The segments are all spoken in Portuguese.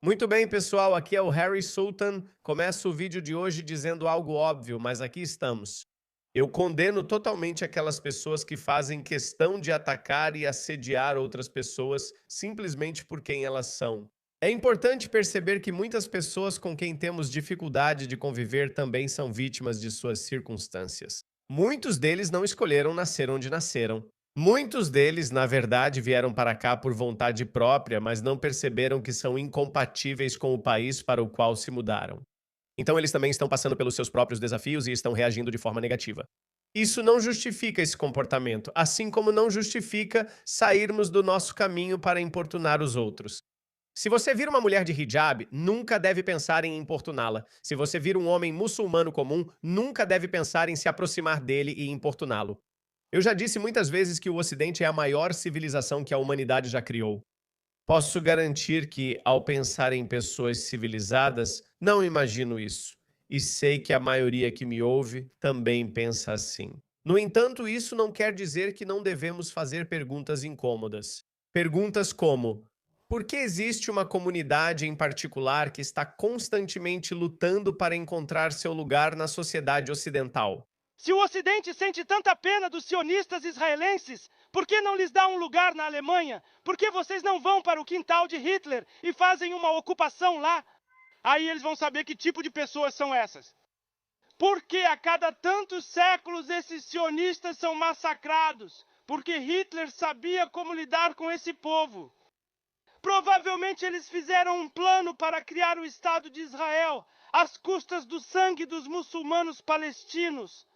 Muito bem, pessoal, aqui é o Harry Sultan. Começo o vídeo de hoje dizendo algo óbvio, mas aqui estamos. Eu condeno totalmente aquelas pessoas que fazem questão de atacar e assediar outras pessoas simplesmente por quem elas são. É importante perceber que muitas pessoas com quem temos dificuldade de conviver também são vítimas de suas circunstâncias. Muitos deles não escolheram nascer onde nasceram. Muitos deles, na verdade, vieram para cá por vontade própria, mas não perceberam que são incompatíveis com o país para o qual se mudaram. Então, eles também estão passando pelos seus próprios desafios e estão reagindo de forma negativa. Isso não justifica esse comportamento, assim como não justifica sairmos do nosso caminho para importunar os outros. Se você vir uma mulher de hijab, nunca deve pensar em importuná-la. Se você vir um homem muçulmano comum, nunca deve pensar em se aproximar dele e importuná-lo. Eu já disse muitas vezes que o Ocidente é a maior civilização que a humanidade já criou. Posso garantir que, ao pensar em pessoas civilizadas, não imagino isso. E sei que a maioria que me ouve também pensa assim. No entanto, isso não quer dizer que não devemos fazer perguntas incômodas. Perguntas como: por que existe uma comunidade em particular que está constantemente lutando para encontrar seu lugar na sociedade ocidental? Se o Ocidente sente tanta pena dos sionistas israelenses, por que não lhes dá um lugar na Alemanha? Por que vocês não vão para o quintal de Hitler e fazem uma ocupação lá? Aí eles vão saber que tipo de pessoas são essas. Por que a cada tantos séculos esses sionistas são massacrados? Porque Hitler sabia como lidar com esse povo. Provavelmente eles fizeram um plano para criar o Estado de Israel, às custas do sangue dos muçulmanos palestinos.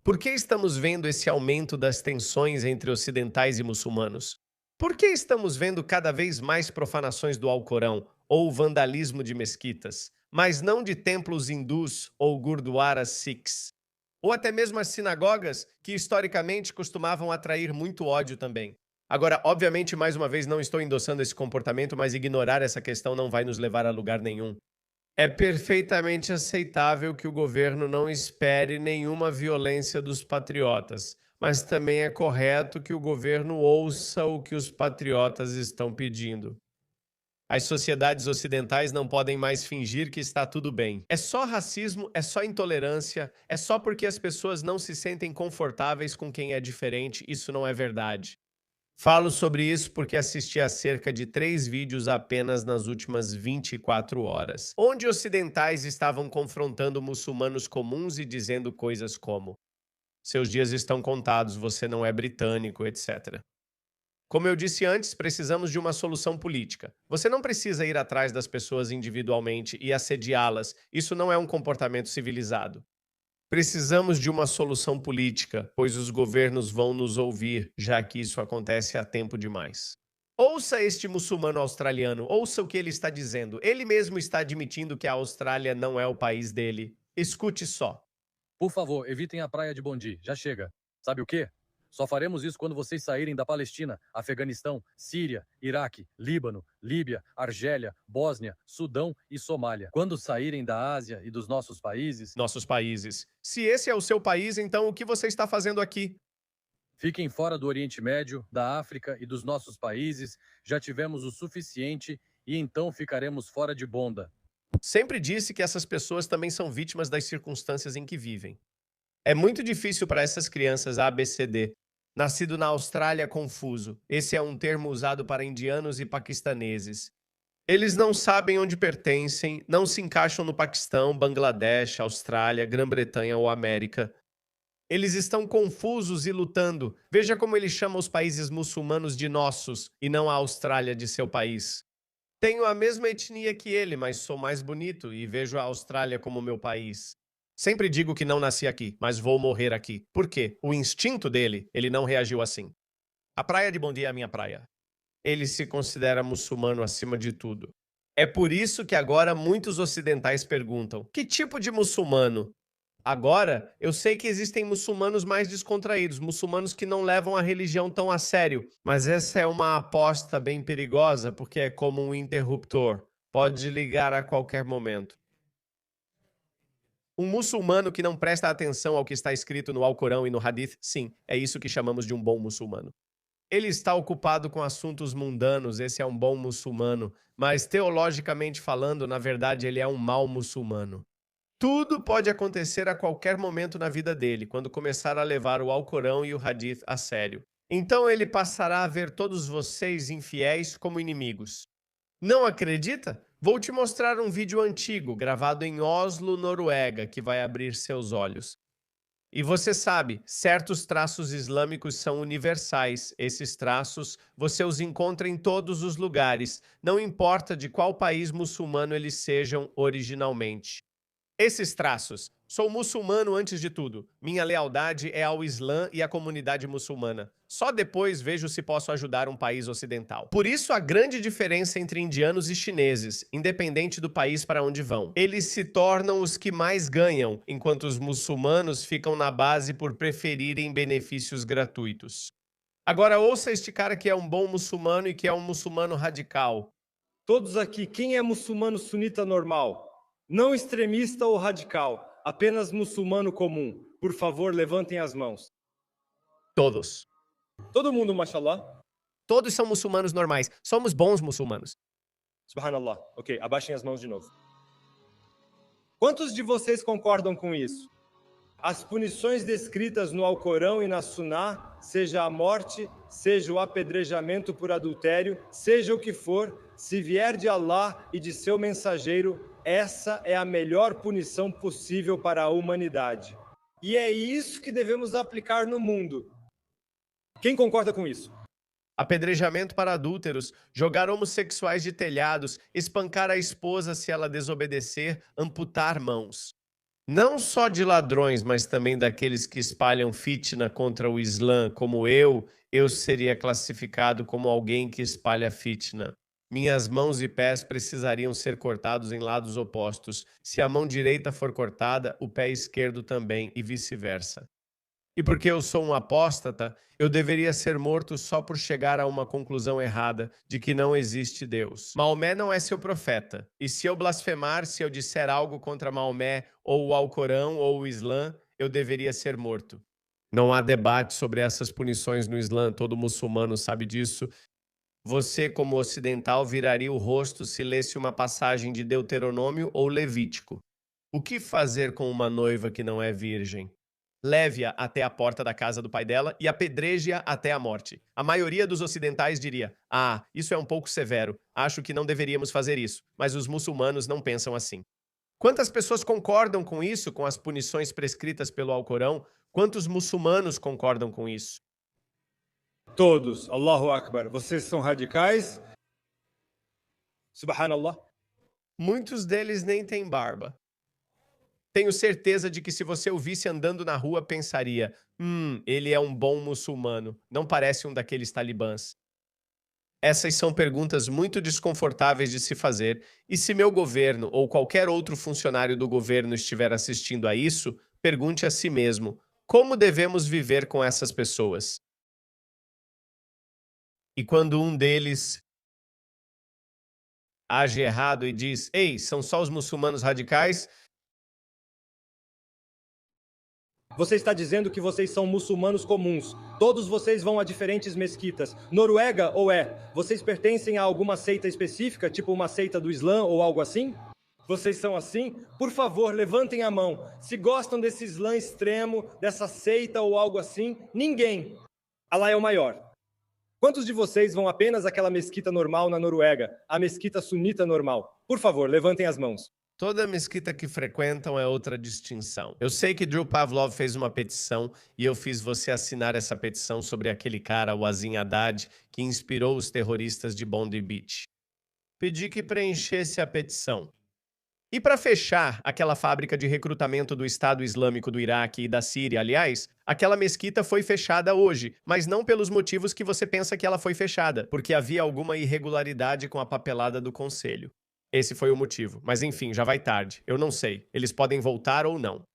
Por que estamos vendo esse aumento das tensões entre ocidentais e muçulmanos? Por que estamos vendo cada vez mais profanações do Alcorão ou vandalismo de mesquitas, mas não de templos hindus ou gurdwaras sikhs? Ou até mesmo as sinagogas, que historicamente costumavam atrair muito ódio também. Agora, obviamente, mais uma vez, não estou endossando esse comportamento, mas ignorar essa questão não vai nos levar a lugar nenhum. É perfeitamente aceitável que o governo não espere nenhuma violência dos patriotas, mas também é correto que o governo ouça o que os patriotas estão pedindo. As sociedades ocidentais não podem mais fingir que está tudo bem. É só racismo, é só intolerância, é só porque as pessoas não se sentem confortáveis com quem é diferente. Isso não é verdade. Falo sobre isso porque assisti a cerca de 3 vídeos apenas nas últimas 24 horas, onde ocidentais estavam confrontando muçulmanos comuns e dizendo coisas como: seus dias estão contados, você não é britânico, etc. Como eu disse antes, precisamos de uma solução política. Você não precisa ir atrás das pessoas individualmente e assediá-las. Isso não é um comportamento civilizado. Precisamos de uma solução política, pois os governos vão nos ouvir, já que isso acontece há tempo demais. Ouça este muçulmano australiano, ouça o que ele está dizendo. Ele mesmo está admitindo que a Austrália não é o país dele. Escute só. Por favor, evitem a praia de Bondi. Já chega. Sabe o quê? Só faremos isso quando vocês saírem da Palestina, Afeganistão, Síria, Iraque, Líbano, Líbia, Argélia, Bósnia, Sudão e Somália. Quando saírem da Ásia e dos nossos países, Nossos países. Se esse é o seu país, então o que você está fazendo aqui? fiquem fora do Oriente Médio, da África e dos nossos países. Já tivemos o suficiente e então ficaremos fora de Bonda. Sempre disse que essas pessoas também são vítimas das circunstâncias em que vivem. É muito difícil para essas crianças ABCD. Nascido na Austrália confuso. Esse é um termo usado para indianos e paquistaneses. Eles não sabem onde pertencem, não se encaixam no Paquistão, Bangladesh, Austrália, Grã-Bretanha ou América. Eles estão confusos e lutando. Veja como ele chama os países muçulmanos de nossos e não a Austrália de seu país. Tenho a mesma etnia que ele, mas sou mais bonito e vejo a Austrália como meu país. Sempre digo que não nasci aqui, mas vou morrer aqui. Por quê? O instinto dele, ele não reagiu assim. A praia de Bondi é a minha praia. Ele se considera muçulmano acima de tudo. É por isso que agora muitos ocidentais perguntam: que tipo de muçulmano? Agora, eu sei que existem muçulmanos mais descontraídos, muçulmanos que não levam a religião tão a sério, mas essa é uma aposta bem perigosa porque é como um interruptor. Pode ligar a qualquer momento. Um muçulmano que não presta atenção ao que está escrito no Alcorão e no Hadith, sim, é isso que chamamos de um bom muçulmano. Ele está ocupado com assuntos mundanos, esse é um bom muçulmano, mas teologicamente falando, na verdade, ele é um mau muçulmano. Tudo pode acontecer a qualquer momento na vida dele, quando começar a levar o Alcorão e o Hadith a sério. Então ele passará a ver todos vocês infiéis como inimigos. Não acredita? Vou te mostrar um vídeo antigo, gravado em Oslo, Noruega, que vai abrir seus olhos. E você sabe, certos traços islâmicos são universais. Esses traços você os encontra em todos os lugares, não importa de qual país muçulmano eles sejam originalmente. Esses traços. Sou muçulmano antes de tudo. Minha lealdade é ao Islã e à comunidade muçulmana. Só depois vejo se posso ajudar um país ocidental. Por isso, a grande diferença entre indianos e chineses, independente do país para onde vão. Eles se tornam os que mais ganham, enquanto os muçulmanos ficam na base por preferirem benefícios gratuitos. Agora, ouça este cara que é um bom muçulmano e que é um muçulmano radical. Todos aqui, quem é muçulmano sunita normal? Não extremista ou radical, apenas muçulmano comum. Por favor, levantem as mãos. Todos. Todo mundo, mashallah? Todos são muçulmanos normais. Somos bons muçulmanos. Subhanallah. Ok, abaixem as mãos de novo. Quantos de vocês concordam com isso? As punições descritas no Alcorão e na Suná, seja a morte, seja o apedrejamento por adultério, seja o que for, se vier de Allah e de seu mensageiro, essa é a melhor punição possível para a humanidade. E é isso que devemos aplicar no mundo. Quem concorda com isso? Apedrejamento para adúlteros, jogar homossexuais de telhados, espancar a esposa se ela desobedecer, amputar mãos. Não só de ladrões, mas também daqueles que espalham fitna contra o Islã, como eu seria classificado como alguém que espalha fitna. Minhas mãos e pés precisariam ser cortados em lados opostos. Se a mão direita for cortada, o pé esquerdo também, e vice-versa. E porque eu sou um apóstata, eu deveria ser morto só por chegar a uma conclusão errada de que não existe Deus. Maomé não é seu profeta. E se eu blasfemar, se eu disser algo contra Maomé, ou o Alcorão, ou o Islã, eu deveria ser morto. Não há debate sobre essas punições no Islã, todo muçulmano sabe disso. Você, como ocidental, viraria o rosto se lesse uma passagem de Deuteronômio ou Levítico. O que fazer com uma noiva que não é virgem? Leve-a até a porta da casa do pai dela e apedreje-a até a morte. A maioria dos ocidentais diria: ah, isso é um pouco severo, acho que não deveríamos fazer isso, mas os muçulmanos não pensam assim. Quantas pessoas concordam com isso, com as punições prescritas pelo Alcorão? Quantos muçulmanos concordam com isso? Todos. Allahu Akbar. Vocês são radicais? Subhanallah. Muitos deles nem têm barba. Tenho certeza de que se você o visse andando na rua, pensaria: ele é um bom muçulmano, não parece um daqueles talibãs. Essas são perguntas muito desconfortáveis de se fazer, e se meu governo ou qualquer outro funcionário do governo estiver assistindo a isso, pergunte a si mesmo: como devemos viver com essas pessoas? E quando um deles age errado e diz: ei, são só os muçulmanos radicais? Você está dizendo que vocês são muçulmanos comuns. Todos vocês vão a diferentes mesquitas. Noruega ou é? Vocês pertencem a alguma seita específica, tipo uma seita do Islã ou algo assim? Vocês são assim? Por favor, levantem a mão. Se gostam desse Islã extremo, dessa seita ou algo assim, ninguém. Allah é o maior. Quantos de vocês vão apenas àquela mesquita normal na Noruega, a mesquita sunita normal? Por favor, levantem as mãos. Toda mesquita que frequentam é outra distinção. Eu sei que Drew Pavlov fez uma petição e eu fiz você assinar essa petição sobre aquele cara, o Azim Haddad, que inspirou os terroristas de Bondi Beach. Pedi que preenchesse a petição. E para fechar, aquela fábrica de recrutamento do Estado Islâmico do Iraque e da Síria, aliás, aquela mesquita foi fechada hoje, mas não pelos motivos que você pensa que ela foi fechada, porque havia alguma irregularidade com a papelada do conselho. Esse foi o motivo. Mas enfim, já vai tarde. Eu não sei. Eles podem voltar ou não.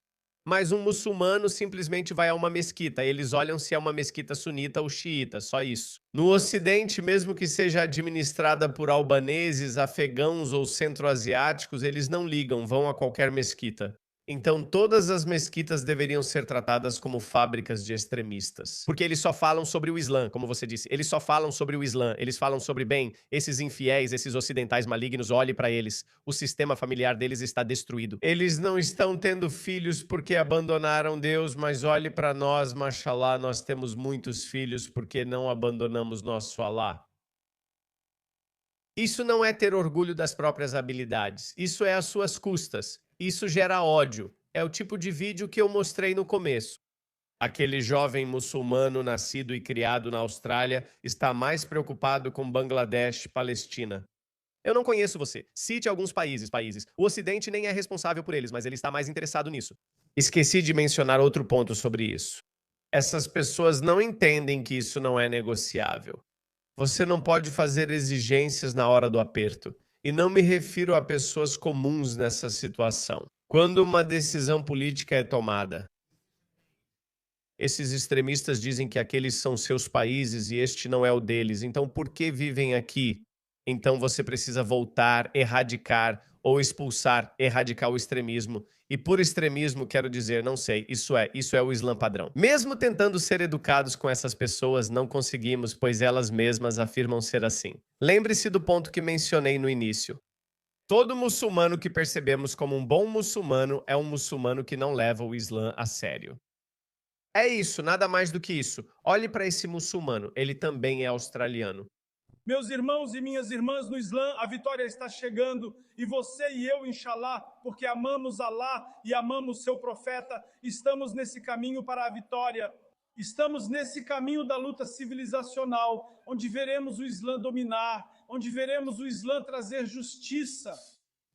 Mas um muçulmano simplesmente vai a uma mesquita. Eles olham se é uma mesquita sunita ou xiita, só isso. No Ocidente, mesmo que seja administrada por albaneses, afegãos ou centro-asiáticos, eles não ligam, vão a qualquer mesquita. Então, todas as mesquitas deveriam ser tratadas como fábricas de extremistas. Porque eles só falam sobre o Islã, como você disse. Eles só falam sobre o Islã. Eles falam sobre, bem, esses infiéis, esses ocidentais malignos, olhe para eles. O sistema familiar deles está destruído. Eles não estão tendo filhos porque abandonaram Deus, mas olhe para nós, mashallah, nós temos muitos filhos porque não abandonamos nosso Alá. Isso não é ter orgulho das próprias habilidades. Isso é às suas custas. Isso gera ódio. É o tipo de vídeo que eu mostrei no começo. Aquele jovem muçulmano nascido e criado na Austrália está mais preocupado com Bangladesh, Palestina. Eu não conheço você. Cite alguns países. O Ocidente nem é responsável por eles, mas ele está mais interessado nisso. Esqueci de mencionar outro ponto sobre isso. Essas pessoas não entendem que isso não é negociável. Você não pode fazer exigências na hora do aperto. E não me refiro a pessoas comuns nessa situação. Quando uma decisão política é tomada, esses extremistas dizem que aqueles são seus países e este não é o deles. Então, por que vivem aqui? Então, você precisa voltar, erradicar ou expulsar, erradicar o extremismo. E por extremismo, quero dizer, não sei, isso é o Islã padrão. Mesmo tentando ser educados com essas pessoas, não conseguimos, pois elas mesmas afirmam ser assim. Lembre-se do ponto que mencionei no início. Todo muçulmano que percebemos como um bom muçulmano é um muçulmano que não leva o Islã a sério. É isso, nada mais do que isso. Olhe para esse muçulmano, ele também é australiano. Meus irmãos e minhas irmãs no Islã, a vitória está chegando e você e eu, inshallah, porque amamos Alá e amamos seu profeta, estamos nesse caminho para a vitória. Estamos nesse caminho da luta civilizacional, onde veremos o Islã dominar, onde veremos o Islã trazer justiça.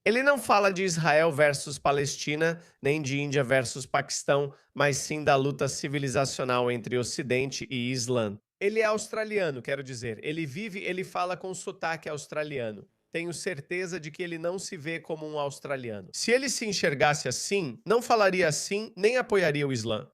Ele não fala de Israel versus Palestina, nem de Índia versus Paquistão, mas sim da luta civilizacional entre Ocidente e Islã. Ele é australiano, quero dizer. Ele fala com sotaque australiano. Tenho certeza de que ele não se vê como um australiano. Se ele se enxergasse assim, não falaria assim, nem apoiaria o Islã.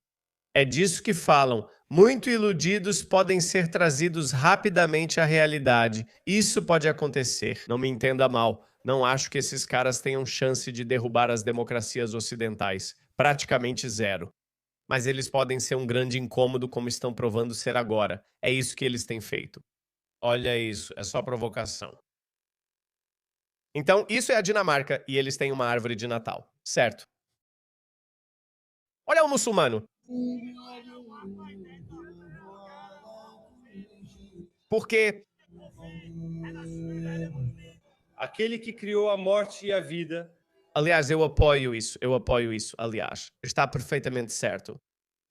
É disso que falam. Muito iludidos podem ser trazidos rapidamente à realidade. Isso pode acontecer. Não me entenda mal. Não acho que esses caras tenham chance de derrubar as democracias ocidentais. Praticamente zero. Mas eles podem ser um grande incômodo, como estão provando ser agora. É isso que eles têm feito. Olha isso, é só provocação. Então, isso é a Dinamarca e eles têm uma árvore de Natal, certo? Olha o muçulmano. Porque Aquele que criou a morte e a vida. aliás, eu apoio isso, aliás. Está perfeitamente certo.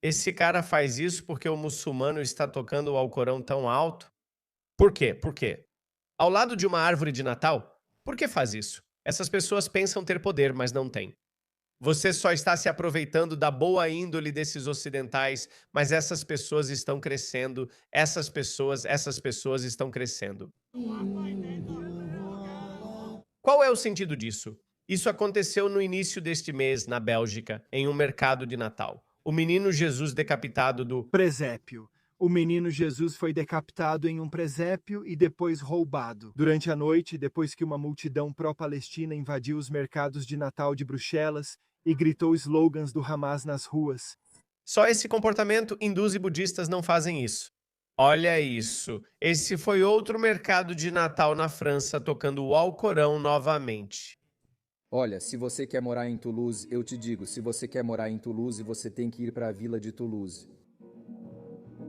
Esse cara faz isso porque o muçulmano está tocando o Alcorão tão alto? Por quê? Por quê? Ao lado de uma árvore de Natal? Por que faz isso? Essas pessoas pensam ter poder, mas não têm. Você só está se aproveitando da boa índole desses ocidentais, mas essas pessoas estão crescendo, essas pessoas estão crescendo. Qual é o sentido disso? Isso aconteceu no início deste mês, na Bélgica, em um mercado de Natal. O menino Jesus decapitado do Presépio. O menino Jesus foi decapitado em um presépio e depois roubado. Durante a noite, depois que uma multidão pró-palestina invadiu os mercados de Natal de Bruxelas e gritou slogans do Hamas nas ruas. Só esse comportamento, hindus e budistas não fazem isso. Olha isso. Esse foi outro mercado de Natal na França tocando o Alcorão novamente. Olha, se você quer morar em Toulouse, eu te digo, se você quer morar em Toulouse, você tem que ir para a vila de Toulouse.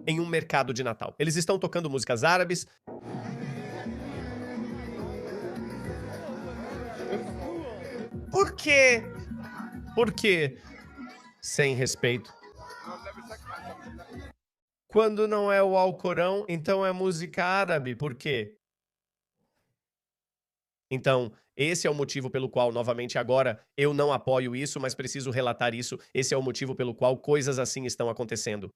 Em um mercado de Natal. Eles estão tocando músicas árabes. Por quê? Por quê? Sem respeito. Quando não é o Alcorão, então é música árabe. Por quê? Então, esse é o motivo pelo qual, novamente agora, eu não apoio isso, mas preciso relatar isso. Esse é o motivo pelo qual coisas assim estão acontecendo.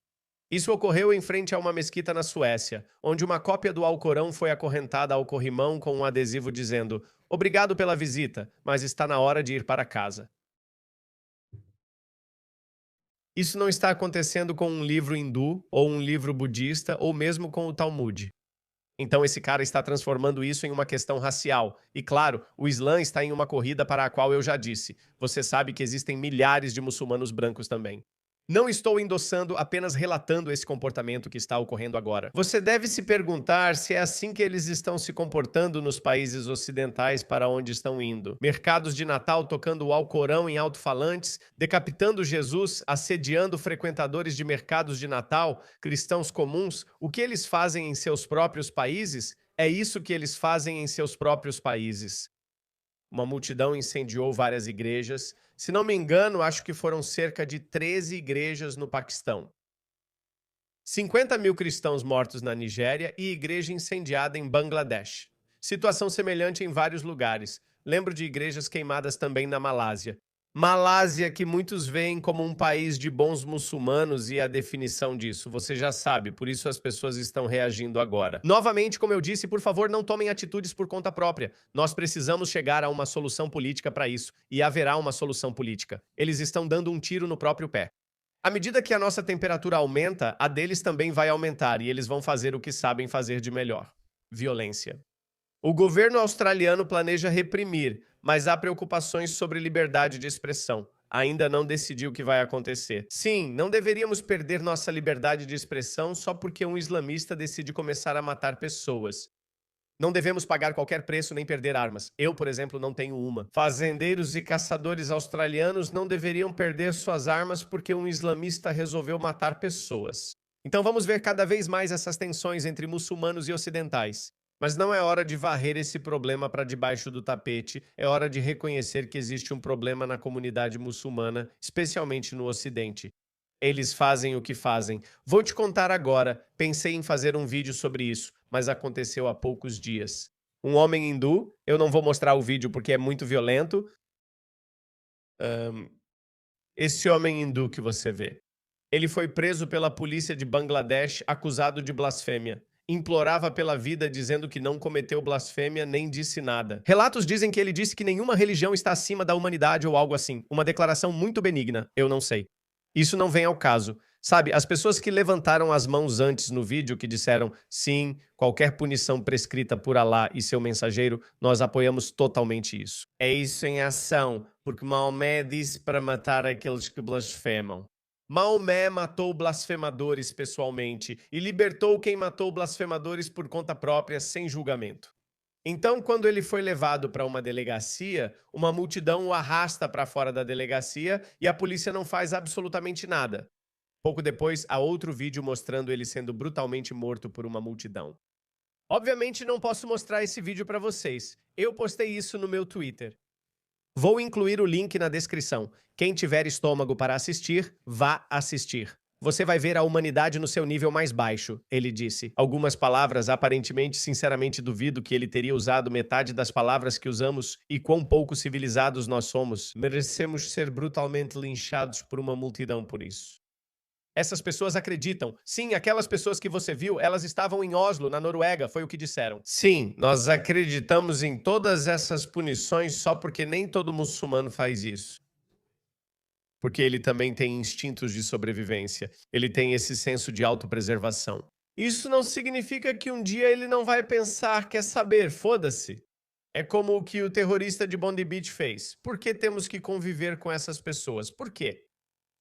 Isso ocorreu em frente a uma mesquita na Suécia, onde uma cópia do Alcorão foi acorrentada ao corrimão com um adesivo dizendo: "Obrigado pela visita, mas está na hora de ir para casa." Isso não está acontecendo com um livro hindu, ou um livro budista, ou mesmo com o Talmud. Então esse cara está transformando isso em uma questão racial. E claro, o Islã está em uma corrida para a qual eu já disse. Você sabe que existem milhares de muçulmanos brancos também. Não estou endossando, apenas relatando esse comportamento que está ocorrendo agora. Você deve se perguntar se é assim que eles estão se comportando nos países ocidentais para onde estão indo. Mercados de Natal tocando o Alcorão em alto-falantes, decapitando Jesus, assediando frequentadores de mercados de Natal, cristãos comuns. O que eles fazem em seus próprios países? É isso que eles fazem em seus próprios países. Uma multidão incendiou várias igrejas. Se não me engano, acho que foram cerca de 13 igrejas no Paquistão. 50 mil cristãos mortos na Nigéria e igreja incendiada em Bangladesh. Situação semelhante em vários lugares. Lembro de igrejas queimadas também na Malásia. Malásia, que muitos veem como um país de bons muçulmanos, e a definição disso, você já sabe, por isso as pessoas estão reagindo agora. Novamente, como eu disse, por favor, não tomem atitudes por conta própria. Nós precisamos chegar a uma solução política para isso, e haverá uma solução política. Eles estão dando um tiro no próprio pé. À medida que a nossa temperatura aumenta, a deles também vai aumentar, e eles vão fazer o que sabem fazer de melhor: violência. O governo australiano planeja reprimir, mas há preocupações sobre liberdade de expressão. Ainda não decidiu o que vai acontecer. Sim, não deveríamos perder nossa liberdade de expressão só porque um islamista decide começar a matar pessoas. Não devemos pagar qualquer preço nem perder armas. Eu, por exemplo, não tenho uma. Fazendeiros e caçadores australianos não deveriam perder suas armas porque um islamista resolveu matar pessoas. Então vamos ver cada vez mais essas tensões entre muçulmanos e ocidentais. Mas não é hora de varrer esse problema para debaixo do tapete, é hora de reconhecer que existe um problema na comunidade muçulmana, especialmente no Ocidente. Eles fazem o que fazem. Vou te contar agora, pensei em fazer um vídeo sobre isso, mas aconteceu há poucos dias. Um homem hindu, eu não vou mostrar o vídeo porque é muito violento. Esse homem hindu que você vê. Ele foi preso pela polícia de Bangladesh acusado de blasfêmia. Implorava pela vida dizendo que não cometeu blasfêmia nem disse nada. Relatos dizem que ele disse que nenhuma religião está acima da humanidade ou algo assim. Uma declaração muito benigna, eu não sei. Isso não vem ao caso. Sabe, as pessoas que levantaram as mãos antes no vídeo que disseram sim, qualquer punição prescrita por Alá e seu mensageiro, nós apoiamos totalmente isso. É isso em ação, porque Maomé disse para matar aqueles que blasfemam. Maomé matou blasfemadores pessoalmente e libertou quem matou blasfemadores por conta própria, sem julgamento. Então, quando ele foi levado para uma delegacia, uma multidão o arrasta para fora da delegacia e a polícia não faz absolutamente nada. Pouco depois, há outro vídeo mostrando ele sendo brutalmente morto por uma multidão. Obviamente, não posso mostrar esse vídeo para vocês. Eu postei isso no meu Twitter. Vou incluir o link na descrição. Quem tiver estômago para assistir, vá assistir. Você vai ver a humanidade no seu nível mais baixo, ele disse. Algumas palavras, aparentemente, sinceramente duvido que ele teria usado metade das palavras que usamos e quão pouco civilizados nós somos. Merecemos ser brutalmente linchados por uma multidão por isso. Essas pessoas acreditam. Sim, aquelas pessoas que você viu, elas estavam em Oslo, na Noruega, foi o que disseram. Sim, nós acreditamos em todas essas punições só porque nem todo muçulmano faz isso. Porque ele também tem instintos de sobrevivência. Ele tem esse senso de autopreservação. Isso não significa que um dia ele não vai pensar, quer saber, foda-se. É como o que o terrorista de Bondi Beach fez. Por que temos que conviver com essas pessoas? Por quê?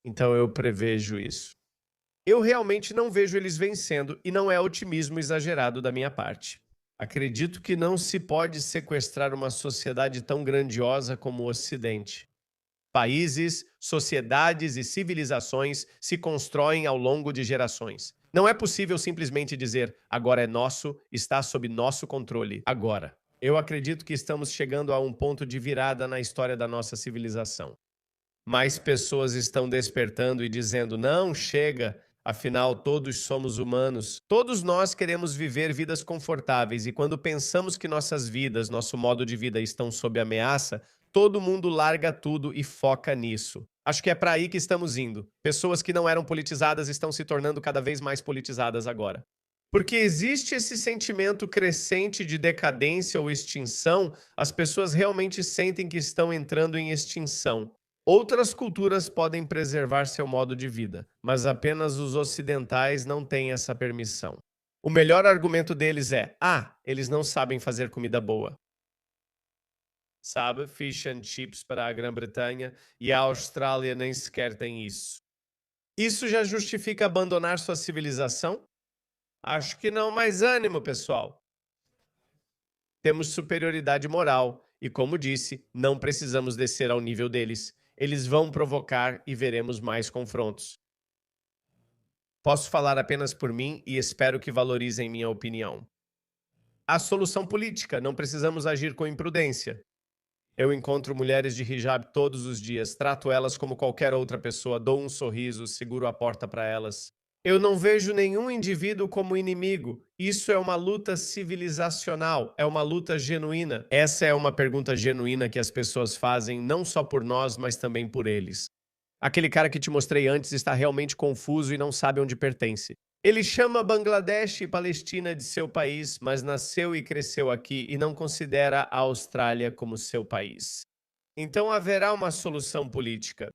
Então eu prevejo isso. Eu realmente não vejo eles vencendo e não é otimismo exagerado da minha parte. Acredito que não se pode sequestrar uma sociedade tão grandiosa como o Ocidente. Países, sociedades e civilizações se constroem ao longo de gerações. Não é possível simplesmente dizer, agora é nosso, está sob nosso controle, agora. Eu acredito que estamos chegando a um ponto de virada na história da nossa civilização. Mais pessoas estão despertando e dizendo, não, chega, afinal todos somos humanos. Todos nós queremos viver vidas confortáveis e quando pensamos que nossas vidas, nosso modo de vida estão sob ameaça, todo mundo larga tudo e foca nisso. Acho que é para aí que estamos indo. Pessoas que não eram politizadas estão se tornando cada vez mais politizadas agora. Porque existe esse sentimento crescente de decadência ou extinção, as pessoas realmente sentem que estão entrando em extinção. Outras culturas podem preservar seu modo de vida, mas apenas os ocidentais não têm essa permissão. O melhor argumento deles é: eles não sabem fazer comida boa. Sabe, fish and chips para a Grã-Bretanha e a Austrália nem sequer tem isso. Isso já justifica abandonar sua civilização? Acho que não, mas ânimo, pessoal. Temos superioridade moral e, como disse, não precisamos descer ao nível deles. Eles vão provocar e veremos mais confrontos. Posso falar apenas por mim e espero que valorizem minha opinião. A solução política, não precisamos agir com imprudência. Eu encontro mulheres de hijab todos os dias, trato elas como qualquer outra pessoa, dou um sorriso, seguro a porta para elas. Eu não vejo nenhum indivíduo como inimigo. Isso é uma luta civilizacional, é uma luta genuína. Essa é uma pergunta genuína que as pessoas fazem não só por nós, mas também por eles. Aquele cara que te mostrei antes está realmente confuso e não sabe onde pertence. Ele chama Bangladesh e Palestina de seu país, mas nasceu e cresceu aqui e não considera a Austrália como seu país. Então haverá uma solução política.